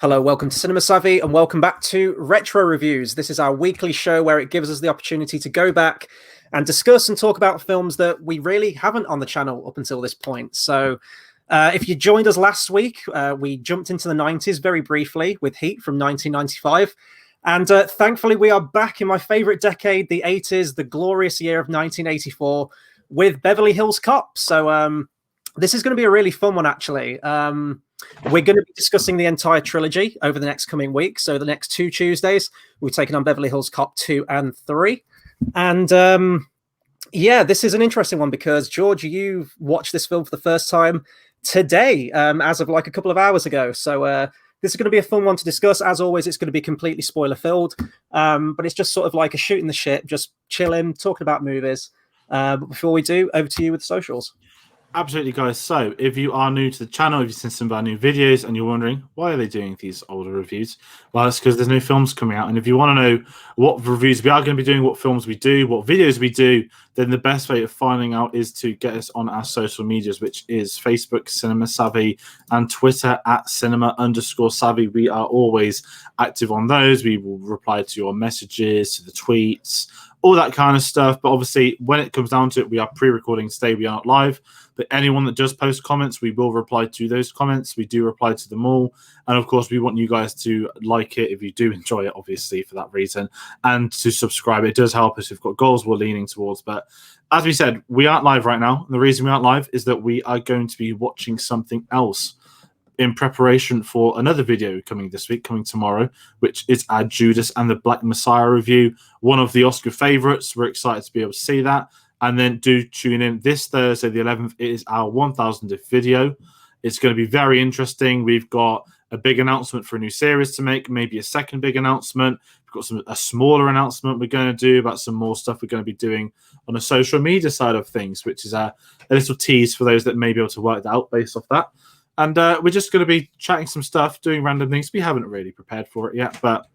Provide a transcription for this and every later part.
Hello, welcome to Cinema Savvy and welcome back to Retro Reviews. This is our weekly show where it gives us the opportunity to go back and discuss and talk about films that we really haven't on the channel up until this point. So if you joined us last week, we jumped into the 90s very briefly with Heat from 1995. And thankfully, we are back in my favorite decade, the 80s, the glorious year of 1984, with Beverly Hills Cop. So this is going to be a really fun one, actually. We're going to be discussing the entire trilogy over the next coming week. So the next 2 Tuesdays, we're taking on Beverly Hills Cop 2 and 3. And yeah, this is an interesting one because, George, you've watched this film for the first time today, as of like a couple of hours ago. So this is going to be a fun one to discuss. As always, it's going to be completely spoiler-filled. But it's just sort of like a shooting the shit, just chilling, talking about movies. But before we do, over to you with the socials. Absolutely, guys. So if you are new to the channel, if you've seen some of our new videos and you're wondering why are they doing these older reviews, well, it's because there's new films coming out. And if you want to know what reviews we are going to be doing, what films we do, what videos we do, then the best way of finding out is to get us on our social medias, which is Facebook, Cinema Savvy, and Twitter at Cinema_Savvy. We are always active on those. We will reply to your messages, to the tweets, all that kind of stuff. But obviously, when it comes down to it, we are pre-recording today. We are not live. But anyone that does post comments, we will reply to those comments. We do reply to them all. And of course, we want you guys to like it if you do enjoy it, obviously, for that reason. And to subscribe. It does help us. We've got goals we're leaning towards. But as we said, we aren't live right now. And the reason we aren't live is that we are going to be watching something else in preparation for another video coming this week, coming tomorrow, which is our Judas and the Black Messiah review, one of the Oscar favorites. We're excited to be able to see that. And then do tune in this Thursday, the 11th. It is our 1000th video. It's going to be very interesting. We've got a big announcement for a new series to make, maybe a second big announcement. We've got a smaller announcement we're going to do about some more stuff we're going to be doing on a social media side of things, which is a little tease for those that may be able to work that out based off that. And we're just going to be chatting some stuff, doing random things. We haven't really prepared for it yet, but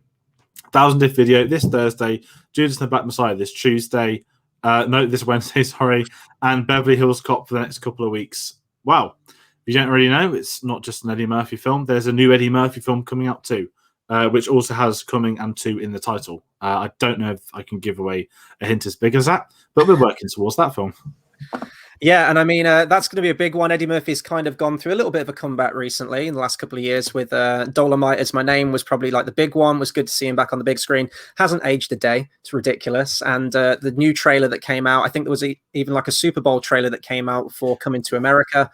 1000th video this Thursday, Judas and the Black Messiah this Tuesday. This Wednesday, sorry, and Beverly Hills Cop for the next couple of weeks. Wow. If you don't already know, it's not just an Eddie Murphy film. There's a new Eddie Murphy film coming out too, which also has coming and to in the title. I don't know if I can give away a hint as big as that, but we're working towards that film. Yeah, and I mean, that's going to be a big one. Eddie Murphy's kind of gone through a little bit of a comeback recently in the last couple of years with Dolomite Is My Name was probably like the big one. It was good to see him back on the big screen. Hasn't aged a day. It's ridiculous. And the new trailer that came out, I think there was even like a Super Bowl trailer that came out for Coming to America.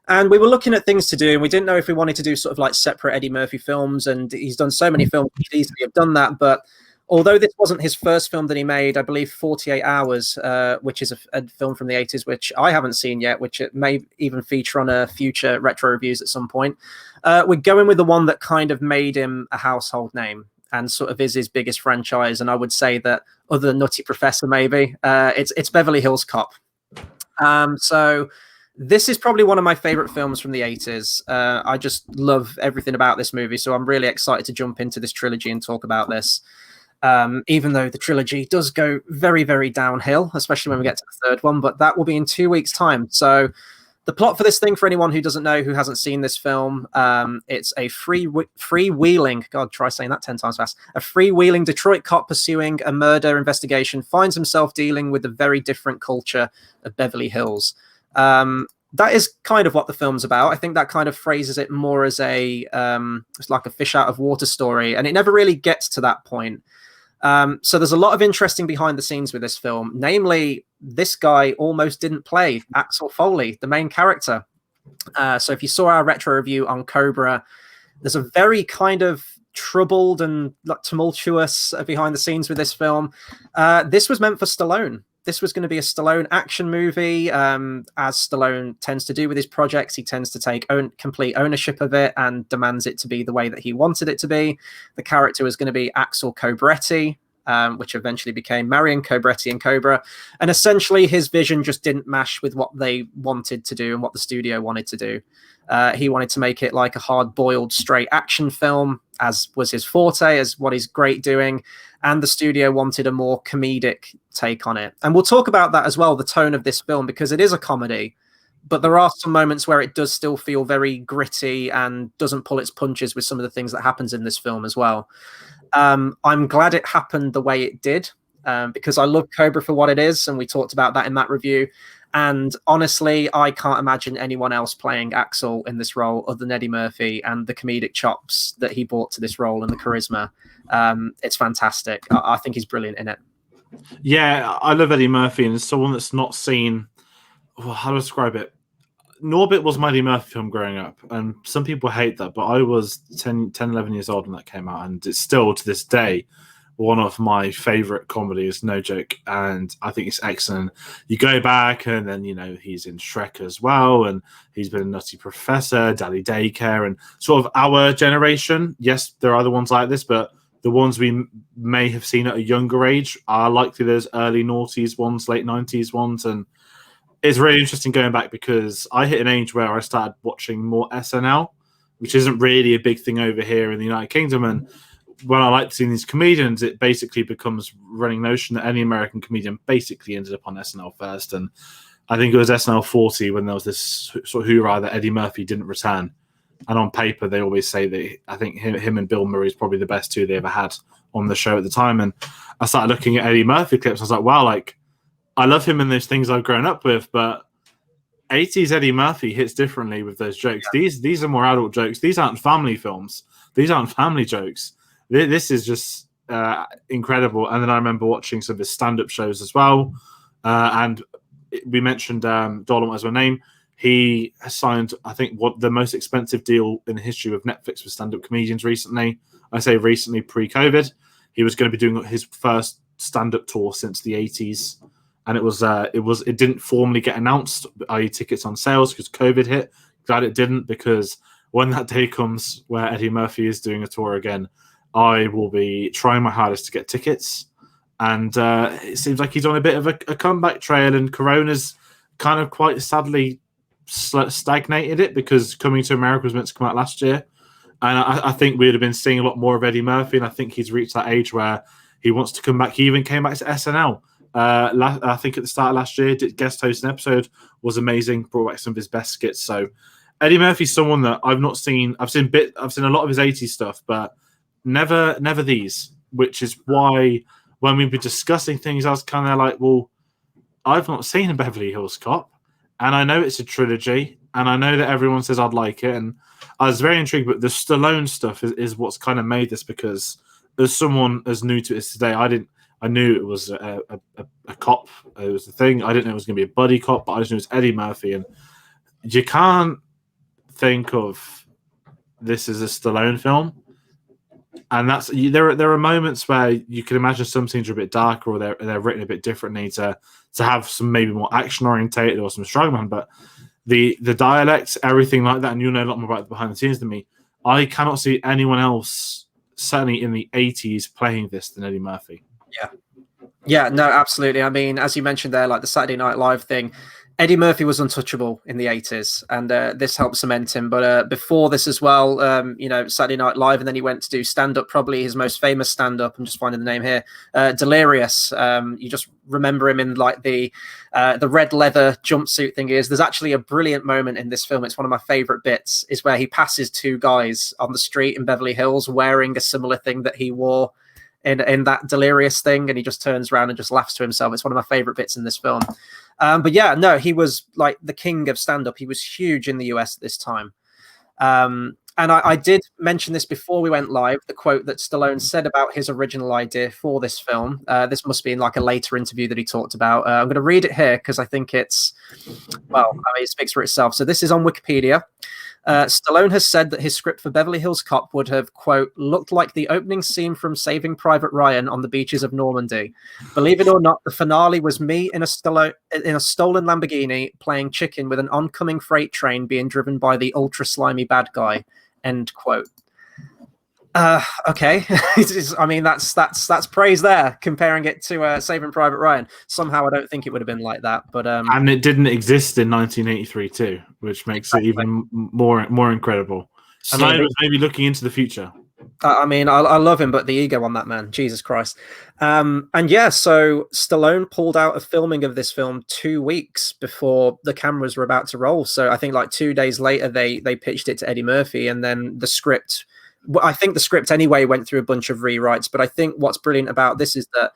And we were looking at things to do, and we didn't know if we wanted to do sort of like separate Eddie Murphy films. And he's done so many films, he could easily have done that. But although this wasn't his first film that he made, I believe 48 Hours, which is a film from the 80s, which I haven't seen yet, which it may even feature on a future retro reviews at some point. We're going with the one that kind of made him a household name and sort of is his biggest franchise. And I would say that other than Nutty Professor, maybe, it's Beverly Hills Cop. So this is probably one of my favorite films from the 80s. I just love everything about this movie. So I'm really excited to jump into this trilogy and talk about this. Even though the trilogy does go very, very downhill, especially when we get to the third one, but that will be in 2 weeks' time. So the plot for this thing, for anyone who doesn't know, who hasn't seen this film, it's a freewheeling, God, try saying that 10 times fast, a freewheeling Detroit cop pursuing a murder investigation finds himself dealing with the very different culture of Beverly Hills. That is kind of what the film's about. I think that kind of phrases it more as it's like a fish out of water story, and it never really gets to that point. So there's a lot of interesting behind the scenes with this film. Namely, this guy almost didn't play Axel Foley, the main character. So if you saw our retro review on Cobra, there's a very kind of troubled and tumultuous behind the scenes with this film. This was meant for Stallone. This was going to be a Stallone action movie. As Stallone tends to do with his projects, he tends to take complete ownership of it and demands it to be the way that he wanted it to be. The character was going to be Axel Cobretti, which eventually became Marion Cobretti in Cobra. And essentially his vision just didn't mash with what they wanted to do and what the studio wanted to do. He wanted to make it like a hard-boiled, straight action film, as was his forte, as what he's great doing. And the studio wanted a more comedic take on it. And we'll talk about that as well, the tone of this film, because it is a comedy, but there are some moments where it does still feel very gritty and doesn't pull its punches with some of the things that happens in this film as well. I'm glad it happened the way it did, because I love Cobra for what it is, and we talked about that in that review. And honestly, I can't imagine anyone else playing Axel in this role other than Eddie Murphy, and the comedic chops that he brought to this role and the charisma. It's fantastic. I think he's brilliant in it. Yeah, I love Eddie Murphy, and as someone that's not seen, well, how to describe it? Norbit was my Eddie Murphy film growing up, and some people hate that, but I was 10, 11 years old when that came out, and it's still, to this day, one of my favorite comedies, no joke, and I think it's excellent. You go back, and then, you know, he's in Shrek as well, and he's been a Nutty Professor, Daddy Daycare, and sort of our generation. Yes, there are other ones like this, but the ones we may have seen at a younger age are likely those early noughties ones, late 90s ones, and it's really interesting going back because I hit an age where I started watching more SNL, which isn't really a big thing over here in the United Kingdom, and when I like seeing these comedians, it basically becomes running notion that any American comedian basically ended up on SNL first. And I think it was SNL 40 when there was this sort of hoorah that Eddie Murphy didn't return. And on paper, they always say that I think him and Bill Murray is probably the best two they ever had on the show at the time. And I started looking at Eddie Murphy clips. I was like, wow, like, I love him in those things I've grown up with, but 80s Eddie Murphy hits differently with those jokes. Yeah. These are more adult jokes. These aren't family films. These aren't family jokes. This is just incredible. And then I remember watching some of his stand-up shows as well. And we mentioned Dolomite as my name. He has signed, I think, what the most expensive deal in the history of Netflix with stand-up comedians recently. I say recently, pre-COVID. He was going to be doing his first stand-up tour since the 80s. And it didn't formally get announced, i.e. tickets on sales, because COVID hit. Glad it didn't, because when that day comes where Eddie Murphy is doing a tour again, I will be trying my hardest to get tickets. And it seems like he's on a bit of a comeback trail, and Corona's kind of quite sadly stagnated it, because Coming to America was meant to come out last year. And I think we'd have been seeing a lot more of Eddie Murphy, and I think he's reached that age where he wants to come back. He even came back to SNL. I think at the start of last year, did guest host an episode, was amazing, brought back some of his best skits. So Eddie Murphy's someone that I've not seen. I've seen a lot of his 80s stuff, but never these, which is why when we were discussing things, I was kind of like, well, I've not seen a Beverly Hills Cop, and I know it's a trilogy, and I know that everyone says I'd like it, and I was very intrigued, but the Stallone stuff is what's kind of made this, because as someone as new to it as today, I knew it was a cop. It was the thing. I didn't know it was going to be a buddy cop, but I just knew it was Eddie Murphy, and you can't think of this as a Stallone film. And there are moments where you can imagine some scenes are a bit darker, or they're written a bit differently to have some maybe more action orientated or some strongman. But the dialects, everything like that, and you'll know a lot more about the behind the scenes than me. I cannot see anyone else, certainly in the 80s, playing this than Eddie Murphy. Yeah, no, absolutely. I mean, as you mentioned there, like the Saturday Night Live thing, Eddie Murphy was untouchable in the 80s, and this helped cement him. But before this as well, Saturday Night Live, and then he went to do stand-up, probably his most famous stand-up. I'm just finding the name here, Delirious. You just remember him in like the red leather jumpsuit thing. There's actually a brilliant moment in this film. It's one of my favorite bits, is where he passes two guys on the street in Beverly Hills wearing a similar thing that he wore in that Delirious thing, and he just turns around and just laughs to himself. It's one of my favorite bits in this film. But yeah, no, he was like the king of stand-up. He was huge in the US at this time. And I did mention this before we went live, the quote that Stallone said about his original idea for this film. This must be in like a later interview that he talked about. I'm going to read it here because I think it speaks for itself. So this is on Wikipedia. Stallone has said that his script for Beverly Hills Cop would have, quote, looked like the opening scene from Saving Private Ryan on the beaches of Normandy. Believe it or not, the finale was me in a stolen Lamborghini playing chicken with an oncoming freight train being driven by the ultra slimy bad guy, end quote. Okay. I mean, that's praise there, comparing it to Saving Private Ryan. Somehow I don't think it would have been like that, but and it didn't exist in 1983 too, which makes it even more incredible. So maybe looking into the future. I mean, I love him, but the ego on that man, Jesus Christ. And yeah, so Stallone pulled out of filming of this film 2 weeks before the cameras were about to roll. So I think like 2 days later, they pitched it to Eddie Murphy, and then the script. I think the script anyway went through a bunch of rewrites, but I think what's brilliant about this is that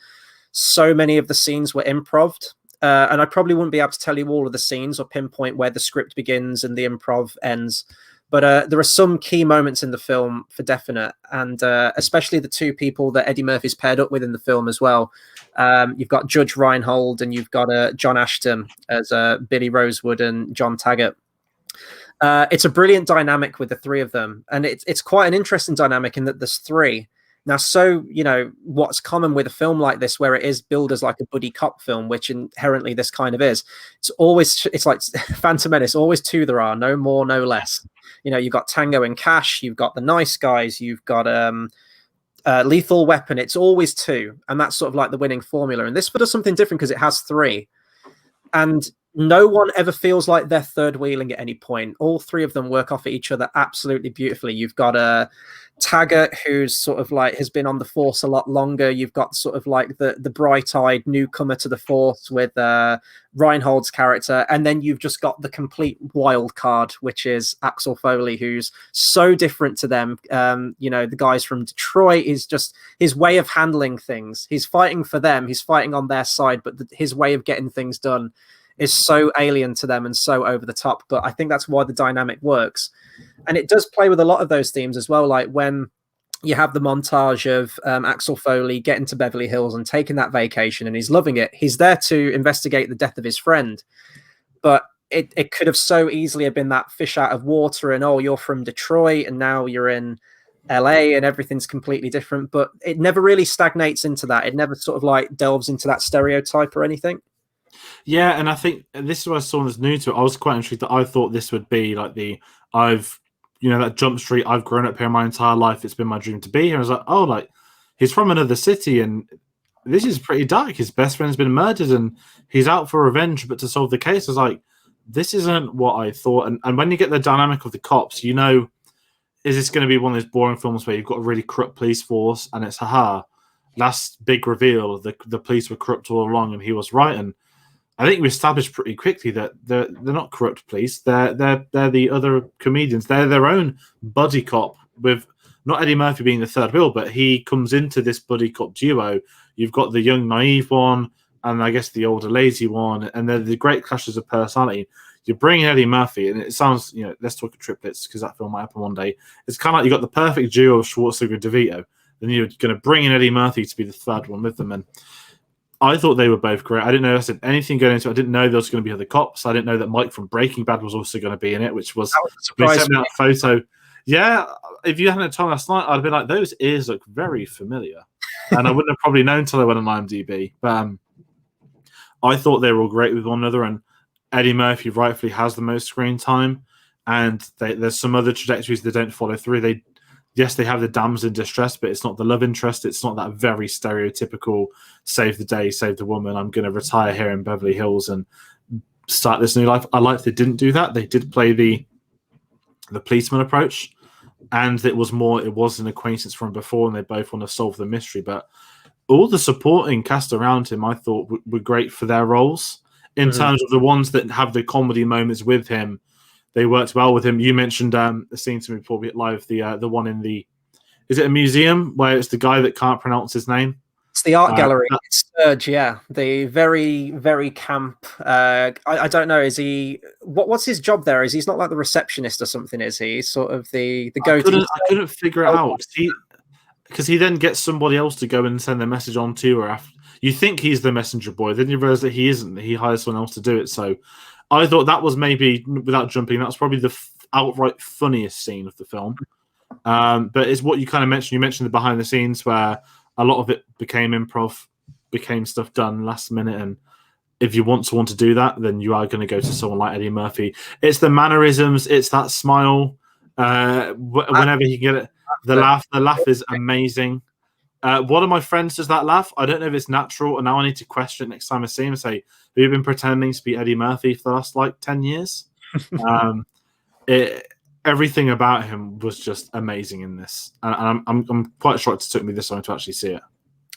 so many of the scenes were improv'd. And I probably wouldn't be able to tell you all of the scenes or pinpoint where the script begins and the improv ends. But there are some key moments in the film for definite, and especially the two people that Eddie Murphy's paired up with in the film as well. You've got Judge Reinhold and you've got John Ashton as Billy Rosewood and John Taggart. It's a brilliant dynamic with the three of them, and it's quite an interesting dynamic in that there's three. Now, so, what's common with a film like this, where it is billed as like a buddy cop film, which inherently this kind of is, it's like Phantom Menace, always two there are, no more, no less. You've got Tango and Cash, you've got the nice guys, you've got Lethal Weapon. It's always two, and that's sort of like the winning formula. And this does something different because it has three. And no one ever feels like they're third wheeling at any point. All three of them work off of each other absolutely beautifully. You've got Taggart, who's sort of like has been on the force a lot longer. You've got sort of like the bright-eyed newcomer to the force with Reinhold's character, and then you've just got the complete wild card, which is Axel Foley, who's so different to them. The guys from Detroit is just his way of handling things. He's fighting for them. He's fighting on their side, but his way of getting things done is so alien to them and so over the top. But I think that's why the dynamic works. And it does play with a lot of those themes as well. Like when you have the montage of Axel Foley getting to Beverly Hills and taking that vacation, and he's loving it. He's there to investigate the death of his friend. But it could have so easily have been that fish out of water and, oh, you're from Detroit and now you're in LA and everything's completely different. But it never really stagnates into that. It never sort of like delves into that stereotype or anything. Yeah, and I think this is why someone that's new to it, I was quite intrigued that I thought this would be like that Jump Street, I've grown up here my entire life, it's been my dream to be here. I was like, oh, like, he's from another city, and this is pretty dark. His best friend's been murdered, and he's out for revenge, but to solve the case, I was like, this isn't what I thought. And when you get the dynamic of the cops, is this going to be one of those boring films where you've got a really corrupt police force, and it's, last big reveal, the police were corrupt all along, and he was right, and I think we established pretty quickly that they're not corrupt police. They're the other comedians. They're their own buddy cop, with not Eddie Murphy being the third wheel, but he comes into this buddy cop duo. You've got the young naive one, and I guess the older lazy one, and they're the great clashes of personality. You bring in Eddie Murphy, and it sounds, let's talk triplets because that film might happen one day. It's kind of like you got the perfect duo of Schwarzenegger and DeVito. Then you're going to bring in Eddie Murphy to be the third one with them, and I thought they were both great. I didn't know anything going into it. I didn't know there was going to be other cops. I didn't know that Mike from Breaking Bad was also going to be in it, which was when he sent me that photo. Yeah, if you hadn't told me last night, I'd have been like, those ears look very familiar. And I wouldn't have probably known until I went on IMDb. But I thought they were all great with one another. And Eddie Murphy rightfully has the most screen time. And there's some other trajectories that don't follow through. Yes, they have the damsel in distress, but it's not the love interest. It's not that very stereotypical save the day, save the woman. I'm going to retire here in Beverly Hills and start this new life. I like they didn't do that. They did play the policeman approach, and it was an acquaintance from before, and they both want to solve the mystery. But all the supporting cast around him, I thought, were great for their roles. In terms of the ones that have the comedy moments with him, they worked well with him. You mentioned the scene to me before we hit live, the one in is it a museum where it's the guy that can't pronounce his name? It's the art gallery. It's Serge, yeah. The very, very camp. I don't know. Is he? What's his job there? Is he's not like the receptionist or something? Is he sort of the go-to? I couldn't figure it out because he then gets somebody else to go and send the message on to her. After you think he's the messenger boy, then you realize that he isn't. That he hires someone else to do it. So I thought that was maybe, without jumping, that was probably the outright funniest scene of the film. But it's what you kind of mentioned. You mentioned the behind the scenes where a lot of it became improv, became stuff done last minute. And if you want someone to do that, then you are going to go to someone like Eddie Murphy. It's the mannerisms. It's that smile. Whenever he can get it, the laugh is amazing. One of my friends does that laugh. I don't know if it's natural, and now I need to question it next time I see him and say, have you been pretending to be Eddie Murphy for the last 10 years? everything about him was just amazing in this, and I'm quite shocked it took me this long to actually see it.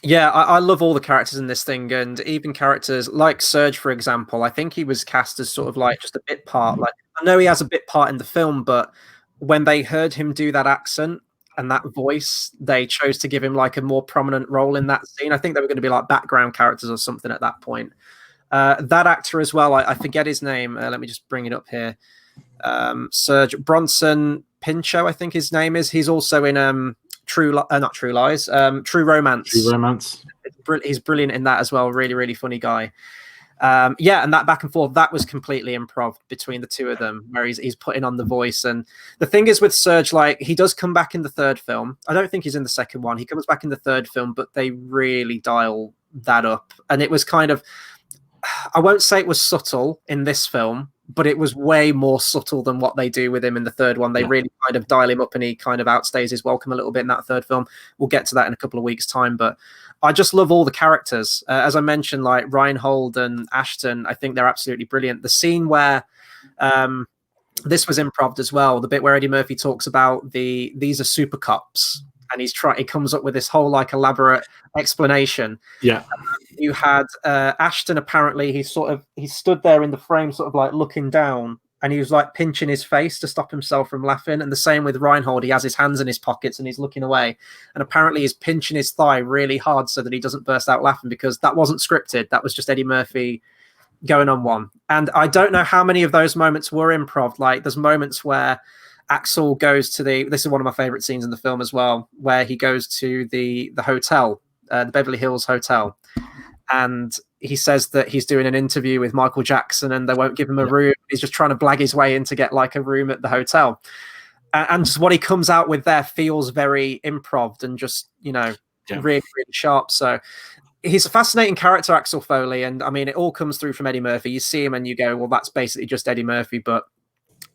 Yeah, I love all the characters in this thing, and even characters like Serge, for example. I think he was cast as sort of like just a bit part. Like, I know he has a bit part in the film, but when they heard him do that accent and that voice, they chose to give him like a more prominent role in that scene. I think they were going to be like background characters or something at that point. That actor as well, I forget his name. Let me just bring it up here. Serge Bronson Pinchot, I think his name is. He's also in not True Lies, True Romance. True Romance. He's brilliant in that as well. Really, really funny guy. Yeah, and that back and forth, that was completely improv between the two of them, where he's putting on the voice. And the thing is with Serge, like, he does come back in the third film. I don't think he's in the second one. He comes back in the third film, but they really dial that up. And it was kind of, I won't say it was subtle in this film, but it was way more subtle than what they do with him in the third one. They really kind of dial him up, and he kind of outstays his welcome a little bit in that third film. We'll get to that in a couple of weeks' time, but I just love all the characters. As I mentioned, like Reinhold and Ashton, I think they're absolutely brilliant. The scene where this was improv as well, the bit where Eddie Murphy talks about these are super cops, and he comes up with this whole like elaborate explanation. Yeah. You had Ashton, apparently he stood there in the frame sort of like looking down, and he was like pinching his face to stop himself from laughing. And the same with Reinhold, he has his hands in his pockets and he's looking away, and apparently he's pinching his thigh really hard so that he doesn't burst out laughing, because that wasn't scripted. That was just Eddie Murphy going on one. And I don't know how many of those moments were improv. Like, there's moments where Axel goes to this is one of my favorite scenes in the film as well, where he goes to the hotel, the Beverly Hills Hotel, and he says that he's doing an interview with Michael Jackson and they won't give him a room. He's just trying to blag his way in to get like a room at the hotel. And just what he comes out with there feels very improv and just, really, really sharp. So he's a fascinating character, Axel Foley. And I mean, it all comes through from Eddie Murphy. You see him and you go, well, that's basically just Eddie Murphy, but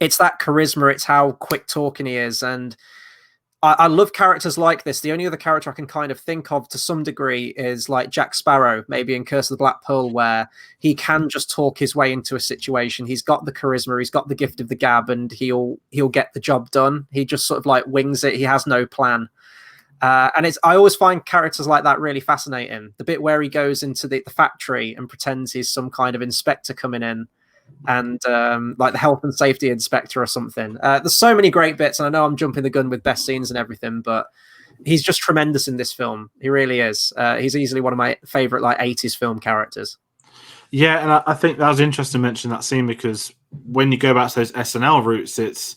it's that charisma. It's how quick talking he is. And I love characters like this. The only other character I can kind of think of to some degree is like Jack Sparrow, maybe in Curse of the Black Pearl, where he can just talk his way into a situation. He's got the charisma, he's got the gift of the gab, and he'll get the job done. He just sort of like wings it. He has no plan. And I always find characters like that really fascinating. The bit where he goes into the factory and pretends he's some kind of inspector coming in, and like the health and safety inspector or something. There's so many great bits, and I know I'm jumping the gun with best scenes and everything, but he's just tremendous in this film. He really is. He's easily one of my favorite like 80s film characters. Yeah, and I think that was interesting to mention that scene, because when you go back to those SNL roots, it's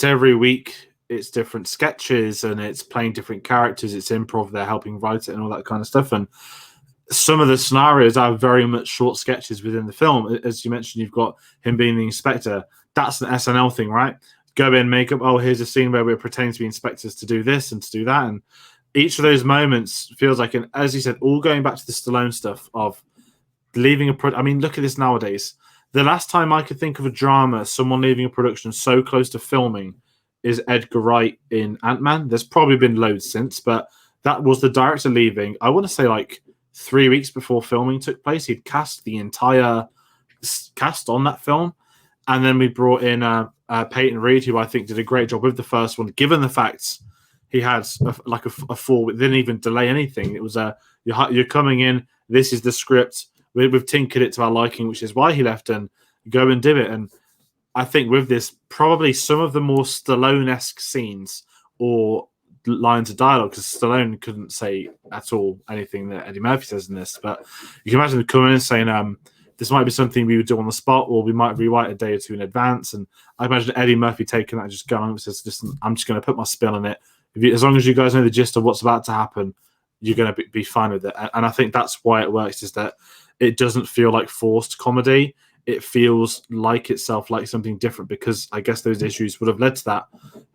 every week, it's different sketches, and it's playing different characters, it's improv, they're helping write it and all that kind of stuff. And some of the scenarios are very much short sketches within the film. As you mentioned, you've got him being the inspector. That's an SNL thing, right? Go in, make up, oh, here's a scene where we're pretending to be inspectors to do this and to do that. And each of those moments feels like, as you said, all going back to the Stallone stuff of leaving I mean, look at this nowadays. The last time I could think of a drama, someone leaving a production so close to filming, is Edgar Wright in Ant-Man. There's probably been loads since, but that was the director leaving. I want to say like 3 weeks before filming took place. He'd cast the entire cast on that film, and then we brought in Peyton Reed, who I think did a great job with the first one, given the fact he had a full, didn't even delay anything. It was you're coming in, this is the script, we've tinkered it to our liking, which is why he left, and go and do it. And I think with this, probably some of the more Stallone-esque scenes or lines of dialogue, because Stallone couldn't say at all anything that Eddie Murphy says in this, but you can imagine them coming in and saying, this might be something we would do on the spot, or we might rewrite a day or two in advance. And I imagine Eddie Murphy taking that and just going and says, listen, I'm just going to put my spin on it. As long as you guys know the gist of what's about to happen, you're going to be fine with it. And I think that's why it works, is that it doesn't feel like forced comedy. It feels like itself, like something different, because I guess those issues would have led to that.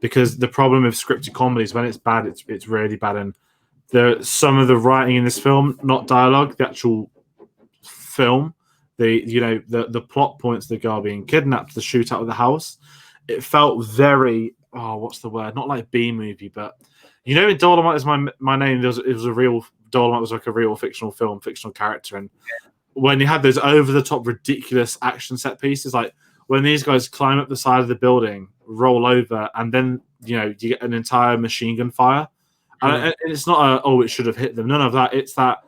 Because the problem with scripted comedies, when it's bad, it's really bad. And some of the writing in this film, not dialogue, the actual film, the plot points, the girl being kidnapped, the shootout of the house, it felt very, what's the word? Not like B movie, but in Dolomite Is My Name, it was a real, Dolomite was like a real fictional film, fictional character. And when you had those over the top ridiculous action set pieces, like when these guys climb up the side of the building roll over, and then you get an entire machine gun fire. And it's not it should have hit them. None of that. It's that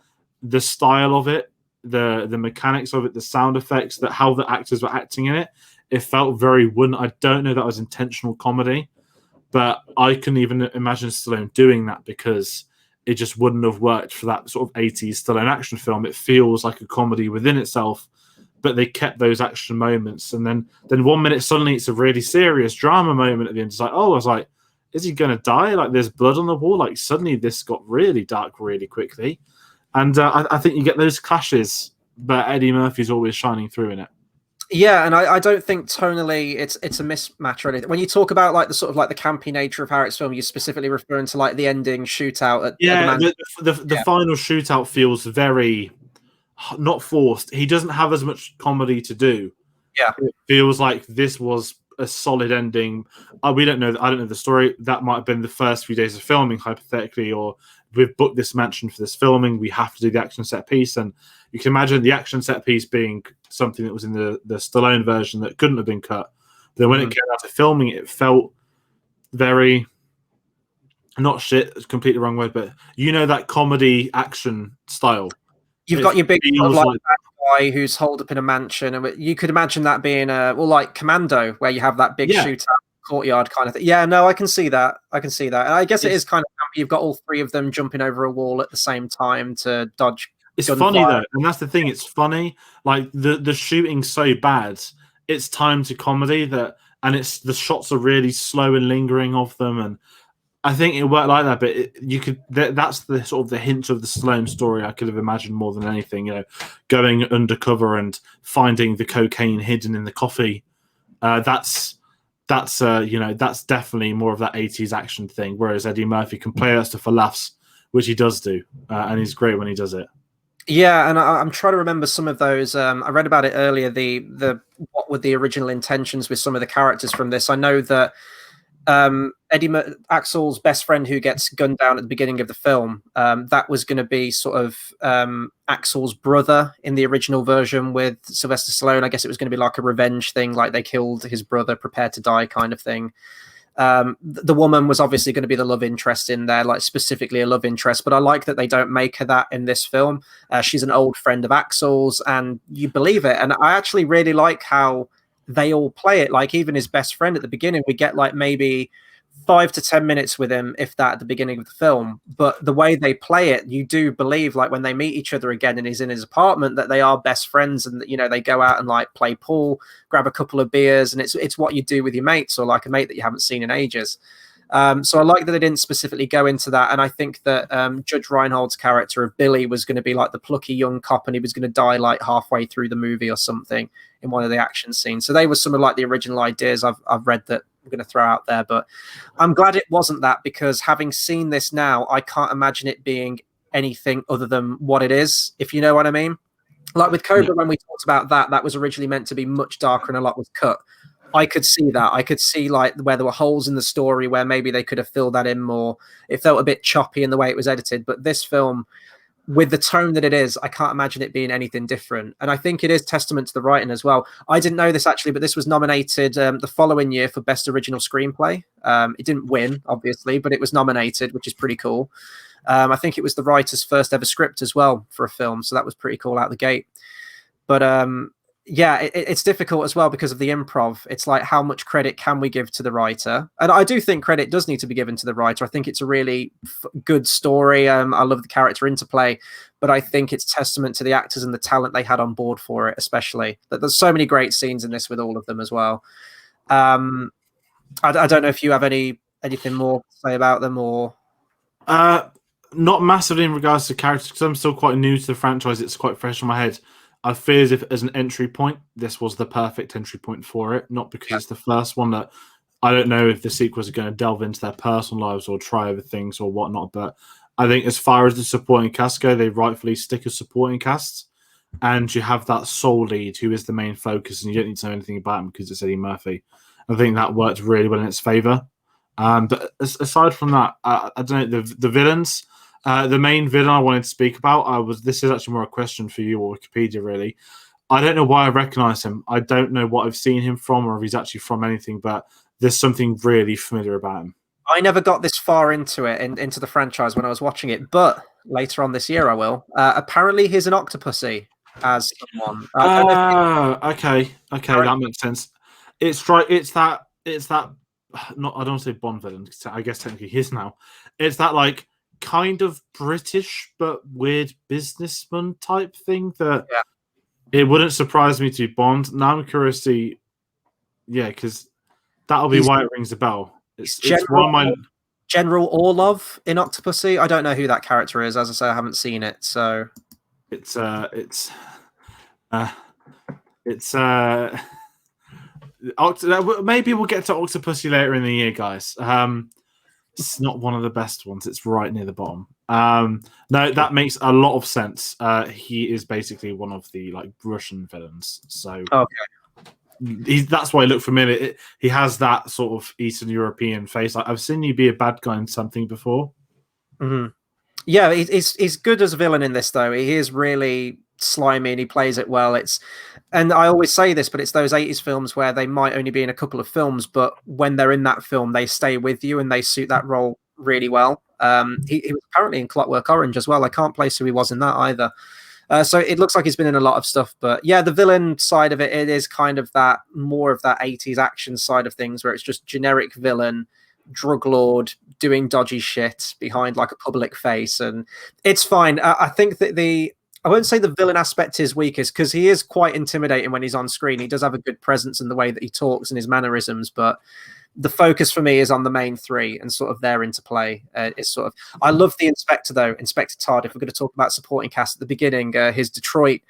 the style of it, the mechanics of it, the sound effects, that how the actors were acting in it. It felt very wooden. I don't know that was intentional comedy, but I couldn't even imagine Stallone doing that because it just wouldn't have worked for that sort of 80s Stallone action film. It feels like a comedy within itself, but they kept those action moments. And then 1 minute suddenly it's a really serious drama moment at the end. It's like, I was like, is he going to die? Like there's blood on the wall. Like suddenly this got really dark really quickly. And I think you get those clashes, but Eddie Murphy's always shining through in it. Yeah, and I don't think tonally it's a mismatch or anything. When you talk about like the sort of like the campy nature of how it's filmed, you're specifically referring to like the ending shootout at the final shootout feels very not forced. He doesn't have as much comedy to do. Yeah, it feels like this was a solid ending. We don't know. I don't know the story. That might have been the first few days of filming, hypothetically, or we've booked this mansion for this filming. We have to do the action set piece, and you can imagine the action set piece being something that was in the Stallone version that couldn't have been cut. But then when it came out to filming, it felt very not shit. It's completely the wrong word, but that comedy action style. You've got your big sort of like bad guy who's holed up in a mansion, and you could imagine that being like Commando, where you have that big shootout courtyard kind of thing. Yeah, no, I can see that. And I guess it is kind of you've got all three of them jumping over a wall at the same time to dodge. It's funny though, and that's the thing. It's funny, like the shooting's so bad. It's time to comedy and it's the shots are really slow and lingering of them, and I think it worked like that. But that's the sort of the hint of the Stallone story I could have imagined more than anything. Going undercover and finding the cocaine hidden in the coffee. That's definitely more of that 80s action thing. Whereas Eddie Murphy can play that stuff for laughs, which he does do, and he's great when he does it. Yeah, and I'm trying to remember some of those. I read about it earlier. The what were the original intentions with some of the characters from this? I know that Axel's best friend who gets gunned down at the beginning of the film, that was going to be sort of Axel's brother in the original version with Sylvester Stallone. I guess it was going to be like a revenge thing, like they killed his brother, prepared to die kind of thing. The woman was obviously going to be the love interest in there, like specifically a love interest, but I like that they don't make her that in this film. She's an old friend of Axel's, and you believe it. And I actually really like how they all play it. Like even his best friend at the beginning, we get like maybe 5 to 10 minutes with him, if that, at the beginning of the film. But the way they play it, you do believe, like when they meet each other again and he's in his apartment, that they are best friends, and that, they go out and like play pool, grab a couple of beers, and it's what you do with your mates, or like a mate that you haven't seen in ages. So I like that they didn't specifically go into that, and I think that Judge Reinhold's character of Billy was going to be like the plucky young cop, and he was going to die like halfway through the movie or something in one of the action scenes. So they were some of like the original ideas I've read that I'm going to throw out there, but I'm glad it wasn't that, because having seen this now, I can't imagine it being anything other than what it is, if you know what I mean. Like with Cobra, when we talked about that was originally meant to be much darker and a lot was cut. I could see that. I could see like where there were holes in the story where maybe they could have filled that in more. It felt a bit choppy in the way it was edited, but this film, with the tone that it is, I can't imagine it being anything different. And I think it is testament to the writing as well. I didn't know this actually, but this was nominated the following year for Best Original Screenplay. It didn't win, obviously, but it was nominated, which is pretty cool. I think it was the writer's first ever script as well for a film, so that was pretty cool out the gate. But it's difficult as well because of the improv. It's like, how much credit can we give to the writer? And I do think credit does need to be given to the writer. I think it's a really good story. I love the character interplay, but I think it's testament to the actors and the talent they had on board for it, especially. That there's so many great scenes in this with all of them as well. I don't know if you have anything more to say about them, or not massively in regards to characters, because I'm still quite new to the franchise. It's quite fresh in my head. I feel as if as an entry point, this was the perfect entry point for it. Not because it's the first one that I don't know if the sequels are going to delve into their personal lives or try other things or whatnot. But I think as far as the supporting cast go, they rightfully stick as supporting casts. And you have that sole lead who is the main focus, and you don't need to know anything about him because it's Eddie Murphy. I think that worked really well in its favor. But aside from that, I don't know, the villains. The main villain I wanted to speak about, this is actually more a question for you or Wikipedia, really. I don't know why I recognize him. I don't know what I've seen him from or if he's actually from anything, but there's something really familiar about him. I never got this far into it, into the franchise when I was watching it, but later on this year I will. Apparently, he's an Octopussy as someone. I don't know Okay, that makes sense. It's right. It's that. Not. I don't want to say Bond villain. I guess technically he is now. It's that like kind of British but weird businessman type thing that it wouldn't surprise me to be Bond. Now I'm curious to see, because that'll be why it rings a bell. It's one of my General Orlov in Octopussy. I don't know who that character is. As I say, I haven't seen it, so it's maybe we'll get to Octopussy later in the year, guys. It's not one of the best ones. It's right near the bottom. No, that makes a lot of sense. He is basically one of the like Russian villains. So that's why he looked familiar. He has that sort of Eastern European face. Like, I've seen you be a bad guy in something before. Mm-hmm. Yeah, he's good as a villain in this, though. He is really slimy and he plays it well. And I always say this, but it's those 80s films where they might only be in a couple of films, but when they're in that film, they stay with you and they suit that role really well. He was apparently in Clockwork Orange as well. I can't place who he was in that either. So it looks like he's been in a lot of stuff, but yeah, the villain side of it is kind of that more of that 80s action side of things where it's just generic villain, drug lord doing dodgy shit behind like a public face, and it's fine. I think that I won't say the villain aspect is weakest because he is quite intimidating when he's on screen. He does have a good presence in the way that he talks and his mannerisms, but the focus for me is on the main three and sort of their interplay. It's sort of, I love the Inspector though, Inspector Todd. If we're going to talk about supporting cast at the beginning, his Detroit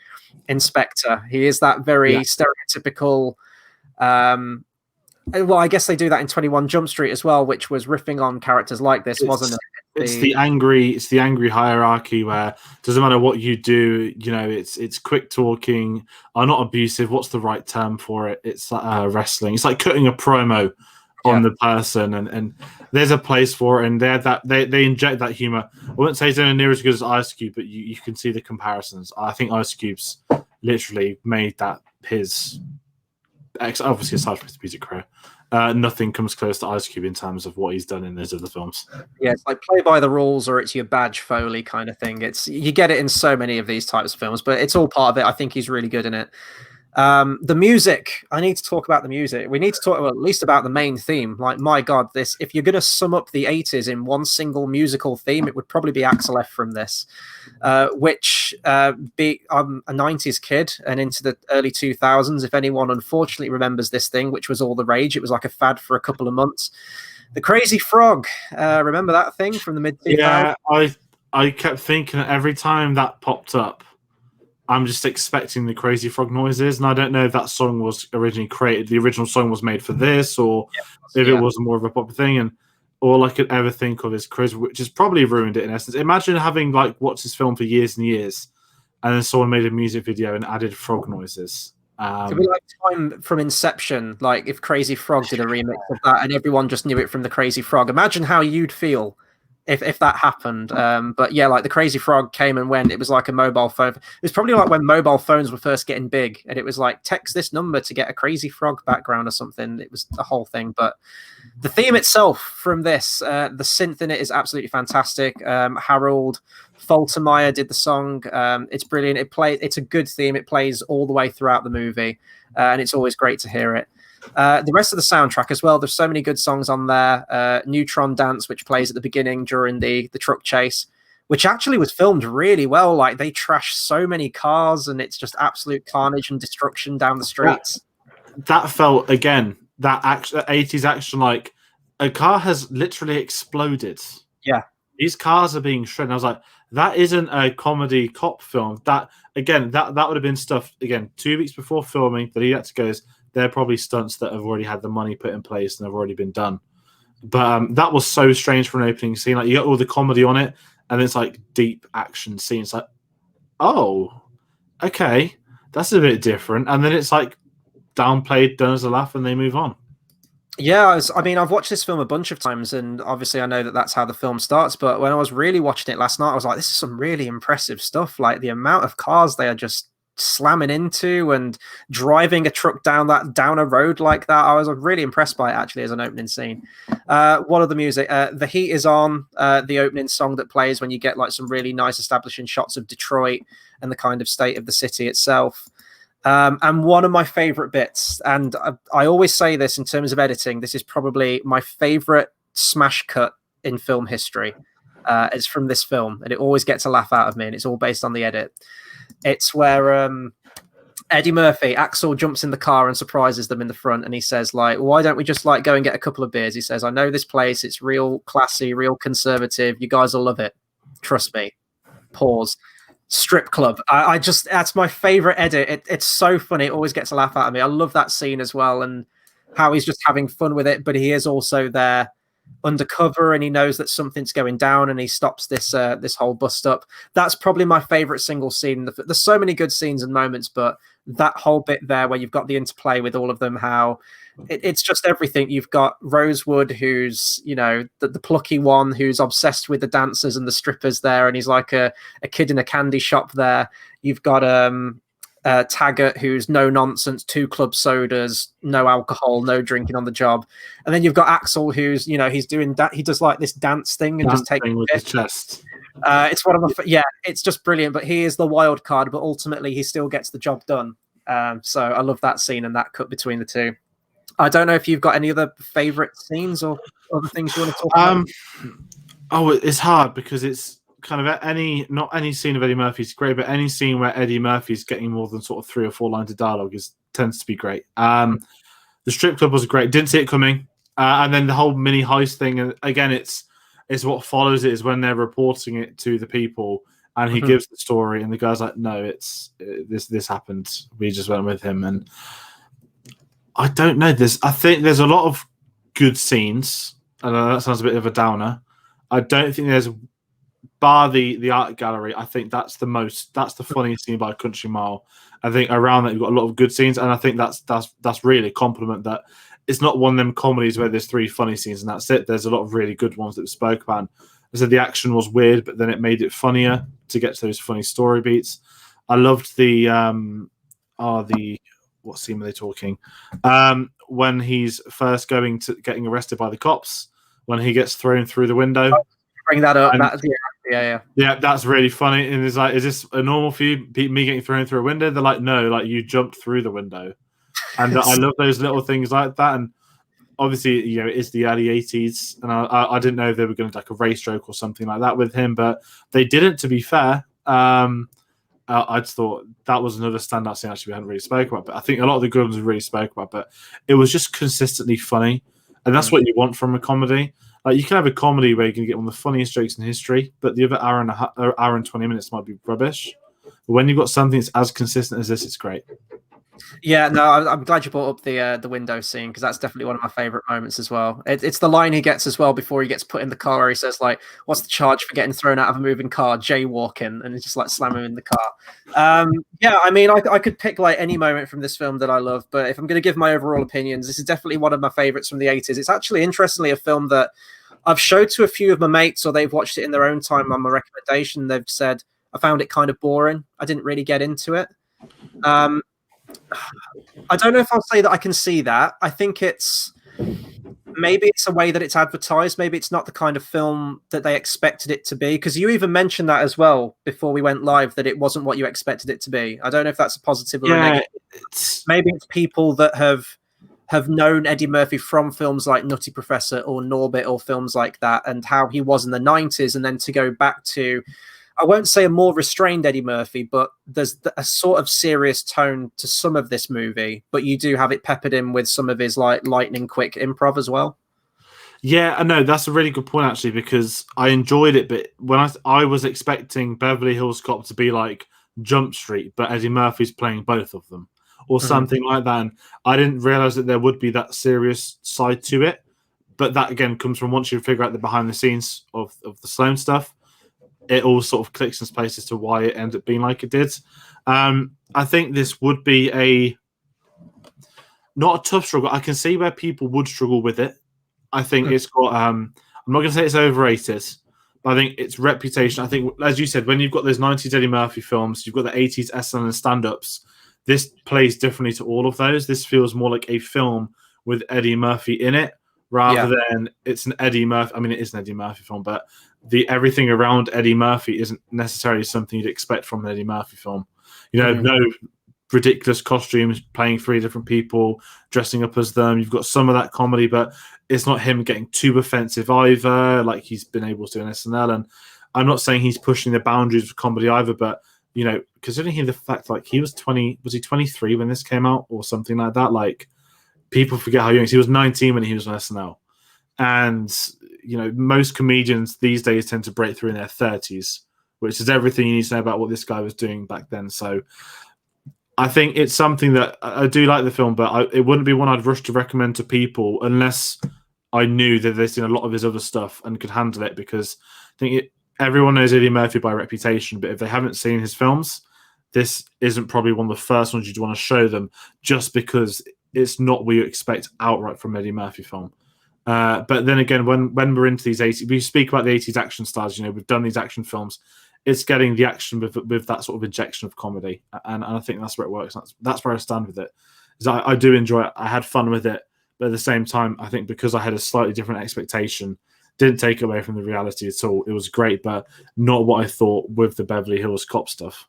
Inspector, he is that very stereotypical. Well, I guess they do that in 21 Jump Street as well, which was riffing on characters like this, wasn't it? It's the angry hierarchy where it doesn't matter what you do, it's quick talking, are not abusive. What's the right term for it? It's wrestling. It's like cutting a promo on the person, and there's a place for it, and they inject that humor. I wouldn't say it's anywhere near as good as Ice Cube, but you can see the comparisons. I think Ice Cube's literally made that his obviously aside from his music career. Nothing comes close to Ice Cube in terms of what he's done in those other films. Yeah, it's like play by the rules or it's your badge Foley kind of thing. You get it in so many of these types of films, but it's all part of it. I think he's really good in it. The music, I need to talk about the music. We need to talk at least about the main theme. Like, my God, if you're going to sum up the 80s in one single musical theme, it would probably be Axel F from this, which I'm a 90s kid and into the early 2000s. If anyone unfortunately remembers this thing, which was all the rage, it was like a fad for a couple of months. The Crazy Frog, remember that thing from the mid-2000s? Yeah, I kept thinking every time that popped up, I'm just expecting the Crazy Frog noises, and I don't know if that song was originally created. The original song was made for this, or if it was more of a popular thing. And all I could ever think of is Crazy, which has probably ruined it in essence. Imagine having watched this film for years and years, and then someone made a music video and added frog noises. It'd be like Time from Inception, like if Crazy Frog did a remix of that, and everyone just knew it from the Crazy Frog. Imagine how you'd feel if that happened. But yeah, like the Crazy Frog came and went. It was like a mobile phone. It was probably like when mobile phones were first getting big, and it was like text this number to get a Crazy Frog background or something. It was the whole thing. But the theme itself from this, the synth in it is absolutely fantastic. Harold Faltermeyer did the song. It's brilliant. It's a good theme. It plays all the way throughout the movie, and it's always great to hear it. The rest of the soundtrack as well, there's so many good songs on there. Neutron Dance, which plays at the beginning during the truck chase, which actually was filmed really well. Like, they trash so many cars and it's just absolute carnage and destruction down the streets. That felt, again, that 80s action, like a car has literally exploded. Yeah. These cars are being shredded. I was like, that isn't a comedy cop film. That would have been stuff, again, 2 weeks before filming that he had to go. They're probably stunts that have already had the money put in place and have already been done. But that was so strange for an opening scene. Like, you got all the comedy on it, and it's like deep action scenes. Like, oh, okay, that's a bit different. And then it's like downplayed, done as a laugh, and they move on. Yeah, I've watched this film a bunch of times, and obviously I know that that's how the film starts. But when I was really watching it last night, I was like, this is some really impressive stuff. Like, the amount of cars they are just slamming into and driving a truck down a road like that. I was really impressed by it actually as an opening scene. What other music? The Heat Is On, the opening song that plays when you get like some really nice establishing shots of Detroit and the kind of state of the city itself. And one of my favorite bits, and I always say this in terms of editing, this is probably my favorite smash cut in film history. It's from this film, and it always gets a laugh out of me, and it's all based on the edit. It's where Eddie Murphy, Axel jumps in the car and surprises them in the front, and he says, like, why don't we just like go and get a couple of beers? He says, I know this place, it's real classy, real conservative, you guys will love it, trust me. Pause. Strip club. I just, that's my favorite edit. It's so funny, it always gets a laugh out of me. I love that scene as well, and how he's just having fun with it, but he is also there undercover, and he knows that something's going down, and he stops this this whole bust up. That's probably my favorite single scene. There's so many good scenes and moments, but that whole bit there where you've got the interplay with all of them, how it's just everything. You've got Rosewood, who's, you know, the plucky one who's obsessed with the dancers and the strippers there, and he's like a kid in a candy shop there. You've got Taggart, who's no nonsense, 2 club sodas, no alcohol, no drinking on the job. And then you've got Axel, who's, you know, he's doing that. He does like this dance thing and just taking with his chest. It's one of my, it's just brilliant. But he is the wild card, but ultimately he still gets the job done. So I love that scene and that cut between the two. I don't know if you've got any other favorite scenes or other things you want to talk about. Oh, it's hard because it's kind of not any scene of Eddie Murphy's great, but any scene where Eddie Murphy's getting more than sort of 3 or 4 lines of dialogue tends to be great. The strip club was great. Didn't see it coming. And then the whole mini heist thing, and again, it's what follows it is when they're reporting it to the people, and he gives the story, and the guy's like, "No, it's this happened. We just went with him." And I don't know this. I think there's a lot of good scenes. I know that sounds a bit of a downer. I don't think there's, bar the art gallery, I think that's the funniest scene by a country mile. I think around that you've got a lot of good scenes, and I think that's really a compliment that it's not one of them comedies where there's 3 funny scenes and that's it. There's a lot of really good ones that we spoke about. I said the action was weird, but then it made it funnier to get to those funny story beats. I loved what scene were they talking? When he's first getting arrested by the cops, when he gets thrown through the window. Bring that up. Yeah, that's really funny. And it's like, is this a normal for you, me getting thrown through a window? They're like, no, like you jumped through the window. And I love those little things like that. And obviously, you know, it's the early 80s, and I didn't know they were going to like a race stroke or something like that with him, but they didn't, to be fair. I just thought that was another standout scene actually we hadn't really spoken about, but I think a lot of the good ones we really spoke about, but it was just consistently funny, and that's what you want from a comedy. Like, you can have a comedy where you can get one of the funniest jokes in history, but the other hour and 20 minutes might be rubbish. But when you've got something that's as consistent as this, it's great. Yeah, no, I'm glad you brought up the window scene, because that's definitely one of my favorite moments as well. It's the line he gets as well before he gets put in the car, where he says like, "What's the charge for getting thrown out of a moving car? Jaywalking," and it's just like slam him in the car. Yeah, I mean, I could pick like any moment from this film that I love, but if I'm going to give my overall opinions, this is definitely one of my favorites from the 80s. It's actually, interestingly, a film that I've showed to a few of my mates, or they've watched it in their own time on my recommendation. They've said I found it kind of boring. I didn't really get into it. I don't know if I'll say that I can see that. I think maybe it's a way that it's advertised. Maybe it's not the kind of film that they expected it to be, because you even mentioned that as well before we went live, that it wasn't what you expected it to be. I don't know if that's a positive or a negative. Maybe it's people that have known Eddie Murphy from films like Nutty Professor or Norbit or films like that, and how he was in the 90s, and then to go back to, I won't say a more restrained Eddie Murphy, but there's a sort of serious tone to some of this movie, but you do have it peppered in with some of his like lightning quick improv as well. Yeah, I know, that's a really good point actually, because I enjoyed it, but when I was expecting Beverly Hills Cop to be like Jump Street, but Eddie Murphy's playing both of them, or something like that, and I didn't realize that there would be that serious side to it. But that again comes from once you figure out the behind the scenes of the Sloan stuff. It all sort of clicks in place as to why it ended up being like it did. I think this would be not a tough struggle. I can see where people would struggle with it. I think it's got, I'm not going to say it's overrated, But I think its reputation. I think, as you said, when you've got those 90s Eddie Murphy films, you've got the 80s SNL and stand-ups. This plays differently to all of those. This feels more like a film with Eddie Murphy in it, rather than it's an Eddie Murphy. I mean, it is an Eddie Murphy film, but everything around Eddie Murphy isn't necessarily something you'd expect from an Eddie Murphy film. You know, no ridiculous costumes, playing three different people, dressing up as them. You've got some of that comedy, but it's not him getting too offensive either, like he's been able to in SNL. And I'm not saying he's pushing the boundaries of comedy either, but you know, considering the fact like he was 23 when this came out or something like that, like people forget how young he was. 19 when he was on SNL. And you know, most comedians these days tend to break through in their 30s, which is everything you need to know about what this guy was doing back then. So I think it's something that I do like the film, but it wouldn't be one I'd rush to recommend to people unless I knew that they'd seen a lot of his other stuff and could handle it, because I think everyone knows Eddie Murphy by reputation, but if they haven't seen his films, this isn't probably one of the first ones you'd want to show them, just because it's not what you expect outright from an Eddie Murphy film. But then again, when we're into these 80s, we speak about the 80s action stars, you know, we've done these action films. It's getting the action with that sort of injection of comedy. And I think that's where it works. That's where I stand with it. Is I do enjoy it. I had fun with it. But at the same time, I think because I had a slightly different expectation, didn't take away from the reality at all. It was great, but not what I thought with the Beverly Hills Cop stuff.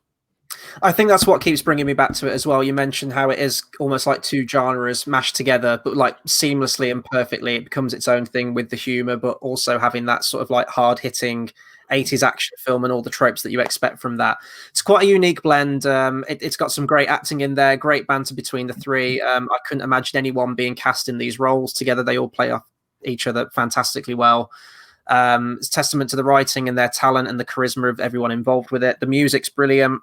I think that's what keeps bringing me back to it as well. You mentioned how it is almost like two genres mashed together, but like seamlessly and perfectly. It becomes its own thing with the humor, but also having that sort of like hard-hitting 80s action film and all the tropes that you expect from that. It's quite a unique blend. It's got some great acting in there, great banter between the three. I couldn't imagine anyone being cast in these roles together. They all play off each other fantastically well. It's testament to the writing and their talent and the charisma of everyone involved with it. The music's brilliant.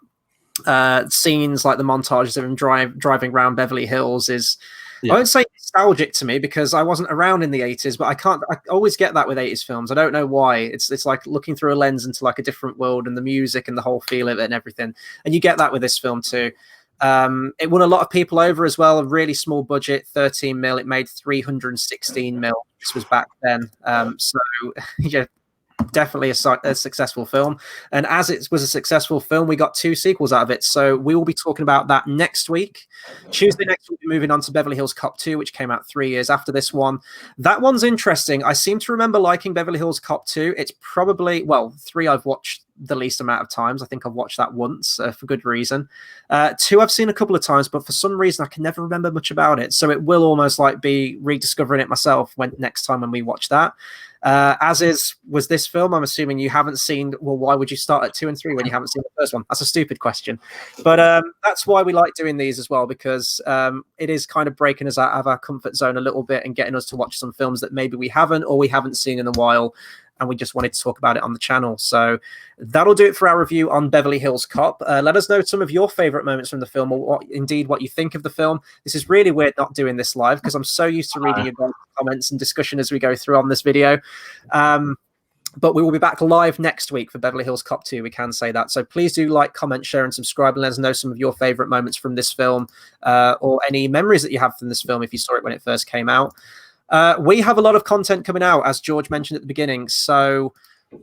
Scenes like the montages of him driving around Beverly Hills is, I won't say nostalgic to me because I wasn't around in the 80s, but I always get that with 80s films. I don't know why. It's like looking through a lens into like a different world, and the music and the whole feel of it and everything. And you get that with this film too. It won a lot of people over as well. A really small budget, 13 mil. It made 316 mil. This was back then. So yeah, definitely a successful film. And as it was a successful film, we got 2 sequels out of it. So we will be talking about that next week. Tuesday next week, we'll be moving on to Beverly Hills Cop 2, which came out 3 years after this one. That one's interesting. I seem to remember liking Beverly Hills Cop 2. It's probably, 3 I've watched the least amount of times. I think I've watched that once for good reason. 2 I've seen a couple of times, but for some reason I can never remember much about it. So it will almost like be rediscovering it myself next time when we watch that. Was this film. I'm assuming you haven't seen. Well, why would you start at 2 and 3 when you haven't seen the first one? That's a stupid question, but that's why we like doing these as well, because it is kind of breaking us out of our comfort zone a little bit and getting us to watch some films that maybe we haven't or we haven't seen in a while, and we just wanted to talk about it on the channel. So that'll do it for our review on Beverly Hills Cop. Let us know some of your favorite moments from the film, or what you think of the film. This is really weird not doing this live because I'm so used to reading your comments and discussion as we go through on this video. But we will be back live next week for Beverly Hills Cop 2. We can say that. So please do like, comment, share, and subscribe, and let us know some of your favorite moments from this film, or any memories that you have from this film if you saw it when it first came out. We have a lot of content coming out, as George mentioned at the beginning. So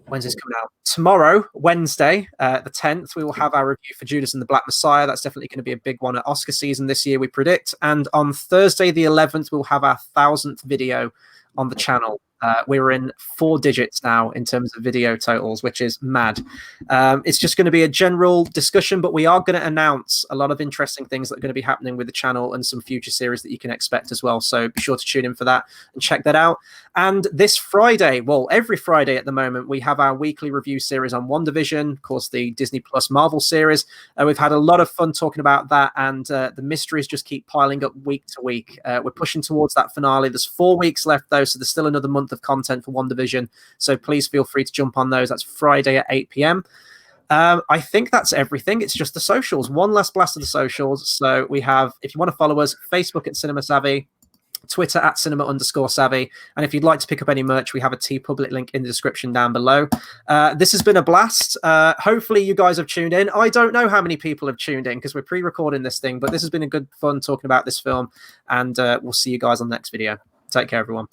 when's this coming out? Tomorrow, Wednesday, the 10th, we will have our review for Judas and the Black Messiah. That's definitely going to be a big one at Oscar season this year, we predict. And on Thursday, the 11th, we'll have our 1,000th video on the channel. We're in 4 digits now in terms of video totals, which is mad. It's just going to be a general discussion, but we are going to announce a lot of interesting things that are going to be happening with the channel and some future series that you can expect as well. So be sure to tune in for that and check that out. And this Friday, well, every Friday at the moment, we have our weekly review series on WandaVision, of course, the Disney Plus Marvel series. We've had a lot of fun talking about that, and the mysteries just keep piling up week to week. We're pushing towards that finale. There's 4 weeks left, though, so there's still another month of content for WandaVision. So please feel free to jump on those. That's Friday at 8 p.m. I think that's everything. It's just the socials. One last blast of the socials. So we have, if you want to follow us, Facebook at Cinema Savvy, Twitter at cinema_savvy. And if you'd like to pick up any merch, we have a TeePublic link in the description down below. This has been a blast. Hopefully you guys have tuned in. I don't know how many people have tuned in because we're pre-recording this thing, but this has been a good fun talking about this film, and we'll see you guys on the next video. Take care, everyone.